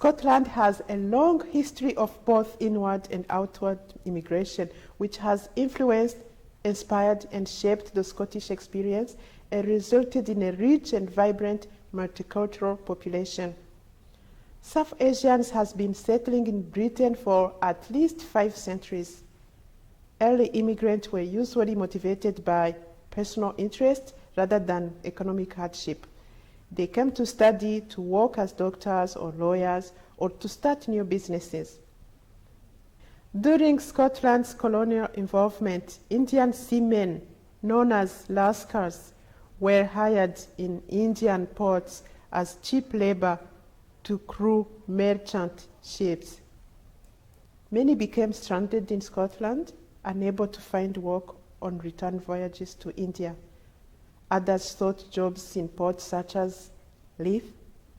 Scotland has a long history of both inward and outward immigration, which has influenced, inspired, and shaped the Scottish experience and resulted in a rich and vibrant multicultural population. South Asians has been settling in Britain for at least 5 centuries. Early immigrants were usually motivated by personal interest rather than economic hardship. They came to study, to work as doctors or lawyers, or to start new businesses. During Scotland's colonial involvement, Indian seamen, known as Lascars, were hired in Indian ports as cheap labor to crew merchant ships. Many became stranded in Scotland, unable to find work on return voyages to India. Others sought jobs in ports such as Leith,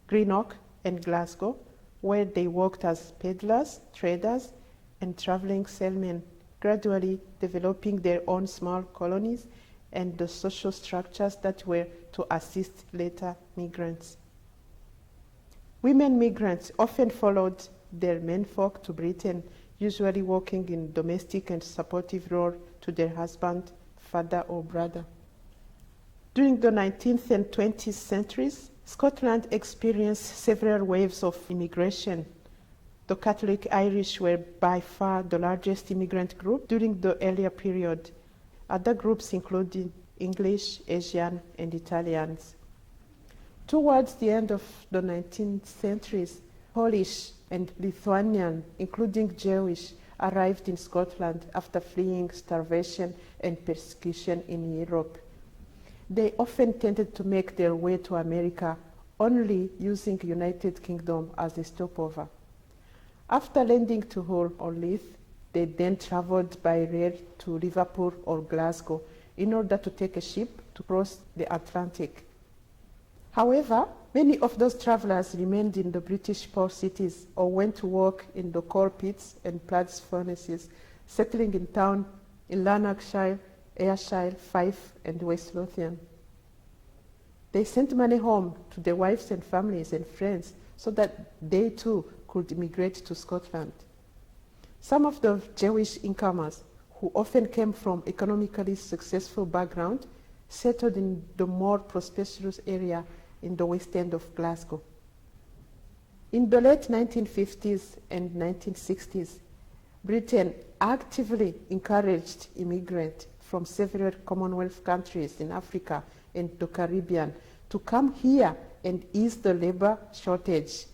Greenock, and Glasgow, where they worked as peddlers, traders, and traveling sailmen, gradually developing their own small colonies and the social structures that were to assist later migrants. Women migrants often followed their menfolk to Britain, usually working in domestic and supportive role to their husband, father, or brother. During the 19th and 20th centuries, Scotland experienced several waves of immigration. The Catholic Irish were by far the largest immigrant group during the earlier period. Other groups included English, Asian, and Italians. Towards the end of the 19th centuries, Polish and Lithuanian, including Jewish, arrived in Scotland after fleeing starvation and persecution in Europe. They often tended to make their way to America, only using the United Kingdom as a stopover. After landing to Hull or Leith, they then traveled by rail to Liverpool or Glasgow in order to take a ship to cross the Atlantic. However, many of those travelers remained in the British port cities or went to work in the coal pits and blast furnaces, settling in town in Lanarkshire, Ayrshire, Fife, and West Lothian. They sent money home to their wives and families and friends so that they too could immigrate to Scotland. Some of the Jewish incomers, who often came from economically successful background, settled in the more prosperous area in the west end of Glasgow. In the late 1950s and 1960s, Britain actively encouraged immigrants from several Commonwealth countries in Africa and the Caribbean to come here and ease the labor shortage.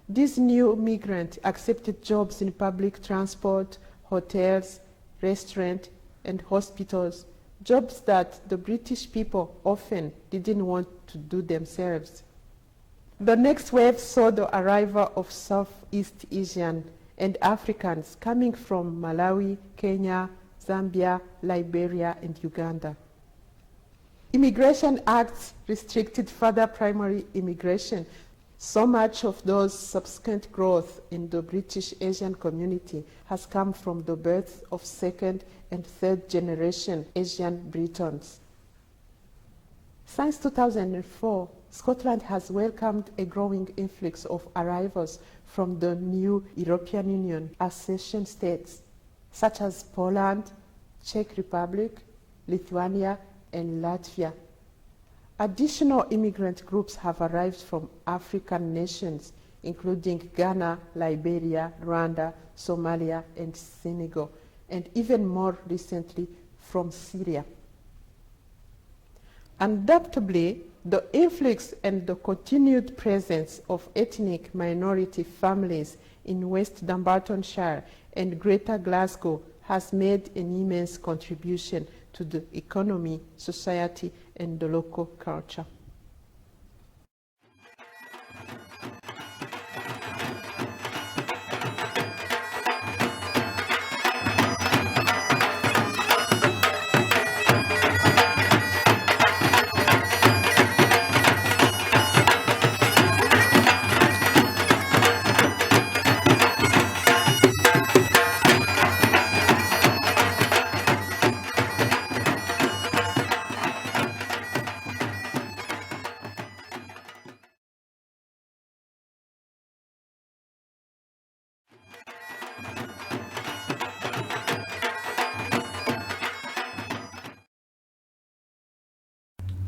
These new migrants accepted jobs in public transport, hotels, restaurants, and hospitals, jobs that the British people often didn't want to do themselves. The next wave saw the arrival of Southeast Asian and Africans coming from Malawi, Kenya, Zambia, Liberia, and Uganda. Immigration Acts restricted further primary immigration. So much of those subsequent growth in the British Asian community has come from the birth of second and third generation Asian Britons. Since 2004, Scotland has welcomed a growing influx of arrivals from the new European Union accession states, such as Poland, Czech Republic, Lithuania, and Latvia. Additional immigrant groups have arrived from African nations, including Ghana, Liberia, Rwanda, Somalia, and Senegal, and even more recently from Syria. Undoubtedly, the influx and the continued presence of ethnic minority families in West Dunbartonshire and Greater Glasgow has made an immense contribution to the economy, society, and the local culture.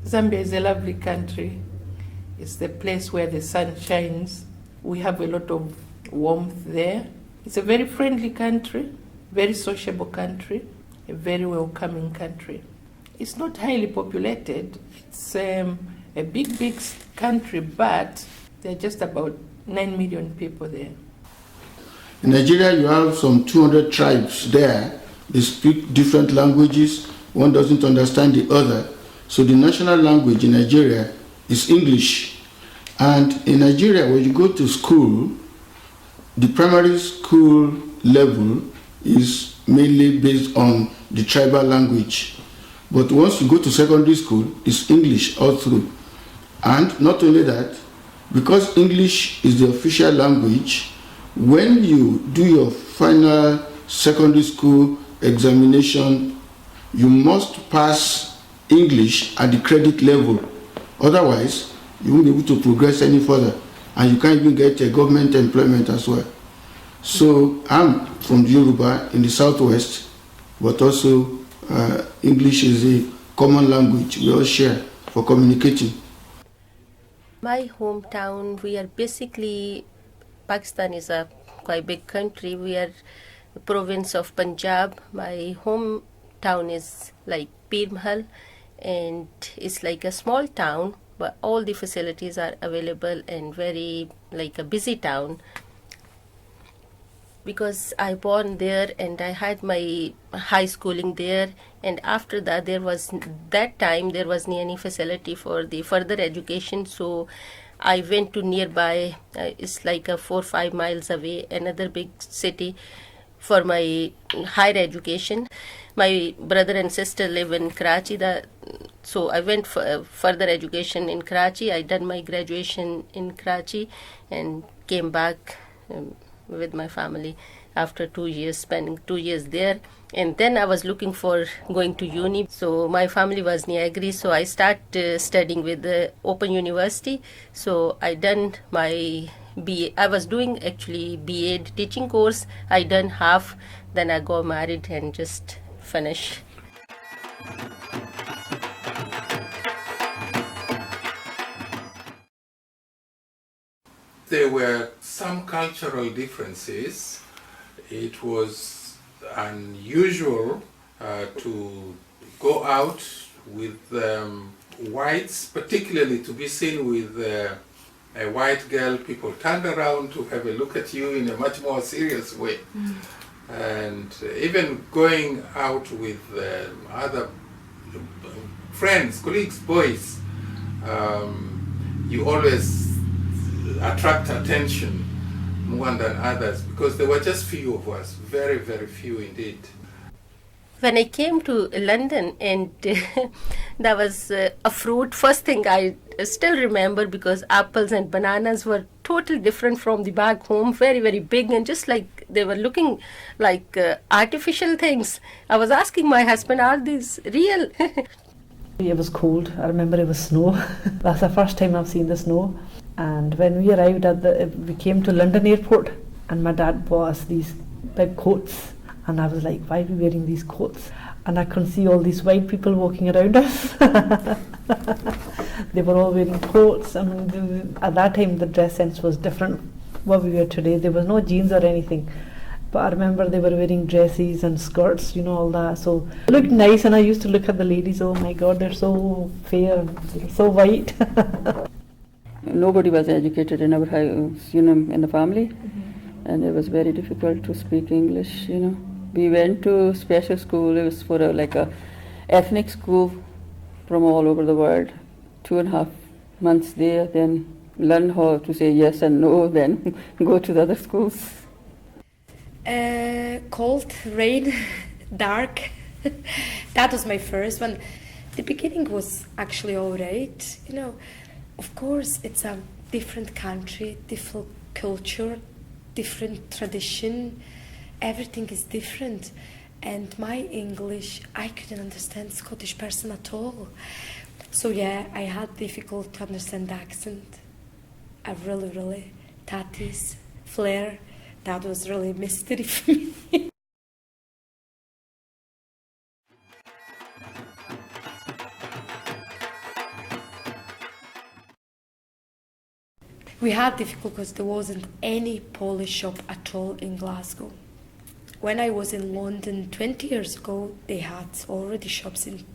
Zambia is a lovely country. It's the place where the sun shines. We have a lot of warmth there. It's a very friendly country, very sociable country, a very welcoming country. It's not highly populated. It's a big country, but there are just about 9 million people there. In Nigeria, you have some 200 tribes there. They speak different languages. One doesn't understand the other. So the national language in Nigeria is English. And in Nigeria, when you go to school, the primary school level is mainly based on the tribal language. But once you go to secondary school, it's English all through. And not only that, because English is the official language, when you do your final secondary school examination, you must pass English at the credit level. Otherwise, you won't be able to progress any further, and you can't even get a government employment as well. So I'm from Yoruba in the southwest, but also English is a common language we all share for communicating. My hometown, we are basically, Pakistan is a quite big country. We are the province of Punjab. My hometown is like Pir Mahal, and it's like a small town, but all the facilities are available and very like a busy town. Because I born there and I had my high schooling there, and after that there wasn't any facility for the further education, so I went to nearby, it's like a 4 or 5 miles away, another big city for my higher education. My brother and sister live in Karachi, so I went for further education in Karachi. I done my graduation in Karachi and came back with my family after 2 years, spending 2 years there. And then I was looking for going to uni. So my family was Niagara, so I started studying with the Open University. So I done my BA. I was doing actually BA teaching course. I done half, then I got married and just finished. There were some cultural differences. It was unusual to go out with whites, particularly to be seen with a white girl. People turned around to have a look at you in a much more serious way. And even going out with other friends, colleagues, boys, you always attract attention more than others, because there were just few of us, very, very few indeed. When I came to London, and that was a fruit, first thing I still remember, because apples and bananas were totally different from the back home, very, very big, and just like they were looking like artificial things. I was asking my husband, are these real? It was cold. I remember it was snow. That's the first time I've seen the snow. And when we arrived we came to London airport, and my dad bought us these big coats, and I was like, why are we wearing these coats? And I could see all these white people walking around us. They were all wearing coats. I mean, at that time the dress sense was different what we wear today. There was no jeans or anything, but I remember they were wearing dresses and skirts, all that. So it looked nice, and I used to look at the ladies, oh my God, they're so fair, they're so white. Nobody was educated in our house, in the family, and it was very difficult to speak English, We went to special school. It was for a ethnic school from all over the world. 2.5 months there, then learn how to say yes and no, then go to the other schools. Cold, rain, dark. That was my first one. The beginning was actually all right, Of course, it's a different country, different culture, different tradition. Everything is different. And my English, I couldn't understand Scottish person at all. So yeah, I had difficult to understand the accent. I really, tatties, flair, that was really a mystery for me. We had difficult because there wasn't any Polish shop at all in Glasgow. When I was in London 20 years ago, they had already shops in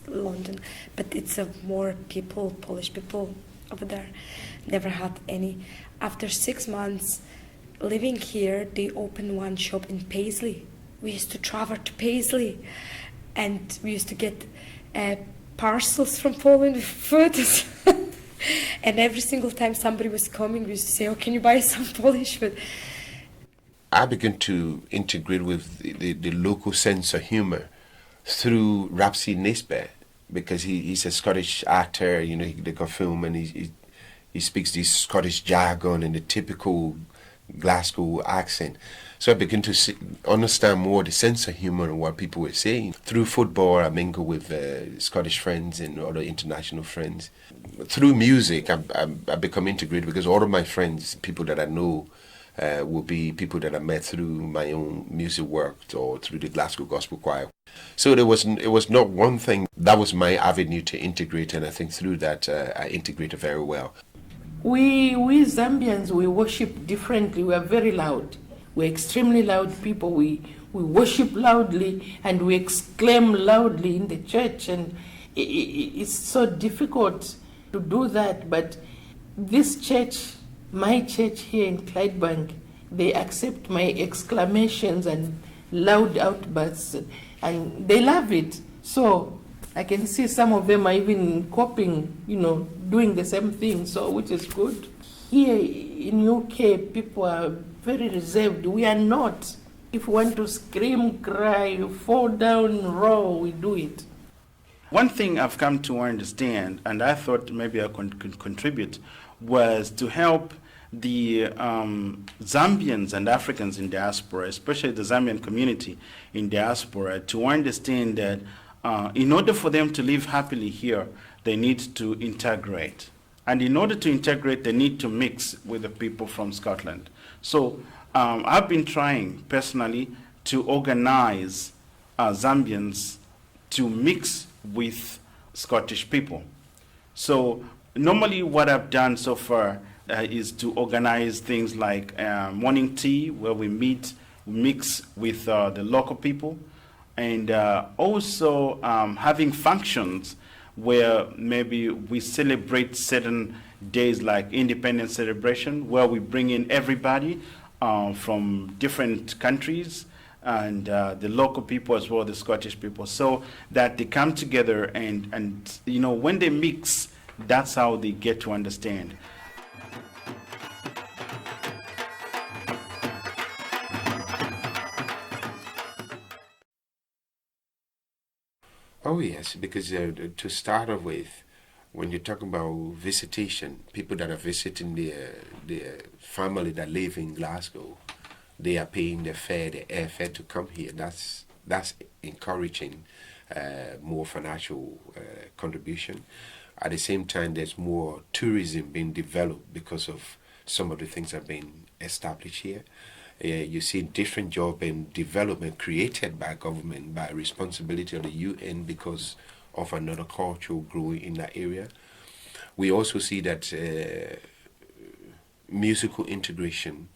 London, but it's more people, Polish people over there. Never had any. After 6 months living here, they opened one shop in Paisley. We used to travel to Paisley, and we used to get parcels from Poland with food. And every single time somebody was coming, we used to say, "Oh, can you buy some Polish food?" I began to integrate with the local sense of humor through Rapsy Nisbet, because he's a Scottish actor. You know, they got film, and he speaks this Scottish jargon and the typical Glasgow accent. So I began to understand more the sense of humor and what people were saying. Through football, I mingle with Scottish friends and other international friends. Through music, I become integrated, because all of my friends, people that I know, will be people that I met through my own music work or through the Glasgow Gospel Choir. So it was not one thing. That was my avenue to integrate, and I think through that I integrated very well. We Zambians, we worship differently. We are very loud. We're extremely loud people. We worship loudly and we exclaim loudly in the church, and it's so difficult to do that. But this church, my church here in Clydebank, they accept my exclamations and loud outbursts, and they love it. So I can see some of them are even copying, doing the same thing, so which is good. Here in UK, people are very reserved. We are not. If we want to scream, cry, fall down, roar, we do it. One thing I've come to understand, and I thought maybe I could contribute, was to help the Zambians and Africans in diaspora, especially the Zambian community in diaspora, to understand that in order for them to live happily here, they need to integrate. And in order to integrate, they need to mix with the people from Scotland. So I've been trying personally to organize Zambians to mix with Scottish people. So normally what I've done so far is to organize things like morning tea, where we mix with the local people, and also having functions where maybe we celebrate certain days like independence celebration, where we bring in everybody from different countries, and the local people as well, the Scottish people, so that they come together and when they mix, that's how they get to understand. Oh yes, because to start off with, when you're talking about visitation, people that are visiting their family that live in Glasgow, they are paying their airfare to come here. That's encouraging more financial contribution. At the same time, there's more tourism being developed because of some of the things that have been established here. You see different job and development created by government, by responsibility of the UN because of another culture growing in that area. We also see that musical integration,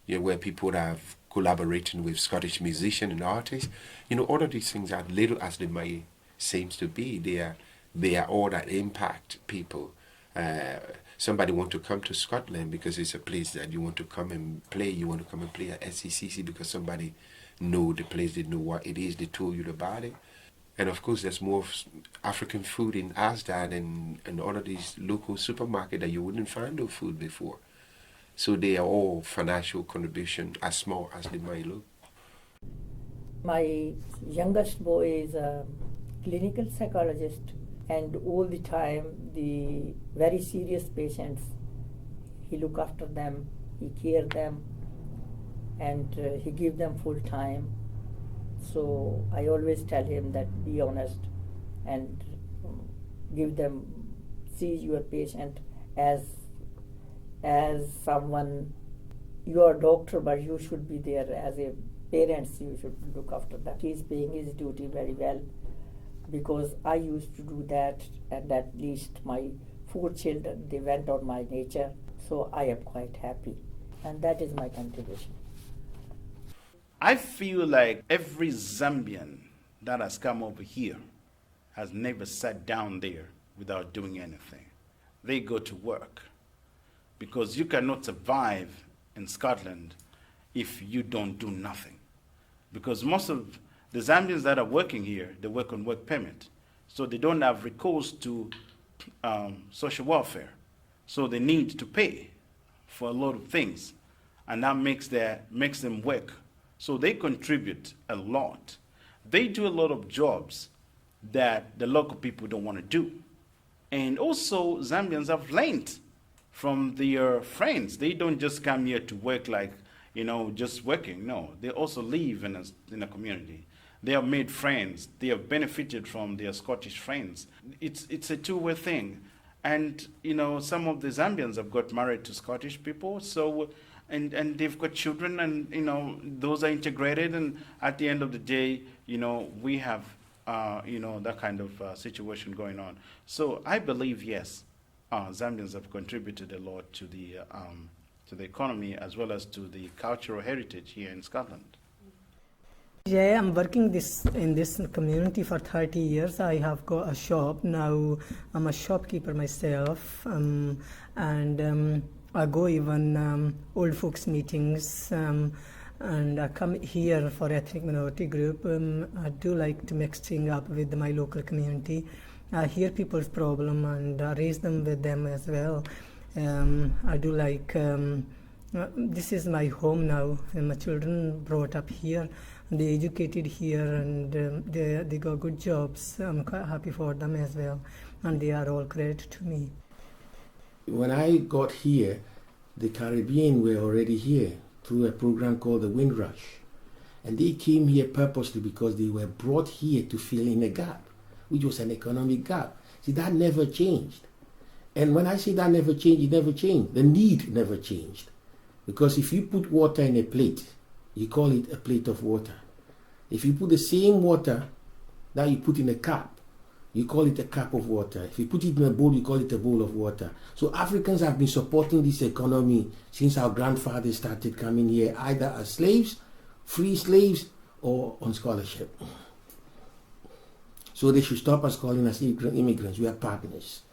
where people have collaborating with Scottish musicians and artists. All of these things, as little as they might seem to be, they are all that impact people. Somebody want to come to Scotland because it's a place that you want to come and play. You want to come and play at SCCC because somebody know the place, they know what it is, they told you about it. And of course, there's more African food in Asda and all of these local supermarkets that you wouldn't find those food before. So they are all financial contribution, as small as they might look. My youngest boy is a clinical psychologist, and all the time the very serious patients, he look after them, he care them, and he give them full time. So I always tell him that be honest and give them, see your patient as someone, you are a doctor, but you should be there as a parents, you should look after them. He is paying his duty very well, because I used to do that, and at least my 4 children, they went on my nature. So I am quite happy, and that is my contribution. I feel like every Zambian that has come over here has never sat down there without doing anything. They go to work, because you cannot survive in Scotland if you don't do nothing. Because most of the Zambians that are working here, they work on work permit. So they don't have recourse to social welfare. So they need to pay for a lot of things. And that makes them work. So they contribute a lot. They do a lot of jobs that the local people don't want to do. And also, Zambians have learned from their friends. They don't just come here to work like, just working. No, they also live in a community. They have made friends. They have benefited from their Scottish friends. It's a two-way thing. And, some of the Zambians have got married to Scottish people, so, and they've got children, and, those are integrated, and at the end of the day, we have, that kind of situation going on. So I believe, yes, Zambians have contributed a lot to the economy as well as to the cultural heritage here in Scotland. Yeah, I'm working in this community for 30 years. I have got a shop now. I'm a shopkeeper myself, and I go even old folks meetings, and I come here for ethnic minority group. I do like to mix things up with my local community. I hear people's problem and I raise them with them as well. I do like, this is my home now, and my children brought up here, they educated here, and they got good jobs. I'm quite happy for them as well, and they are all credit to me. When I got here, the Caribbean were already here through a program called the Windrush. And they came here purposely because they were brought here to fill in a gap, which was an economic gap. See, that never changed. And when I say that never changed, it never changed. The need never changed. Because if you put water in a plate, you call it a plate of water. If you put the same water that you put in a cup, you call it a cup of water. If you put it in a bowl, you call it a bowl of water. So Africans have been supporting this economy since our grandfathers started coming here, either as slaves, free slaves, or on scholarship. So they should stop us calling us immigrants. We are partners.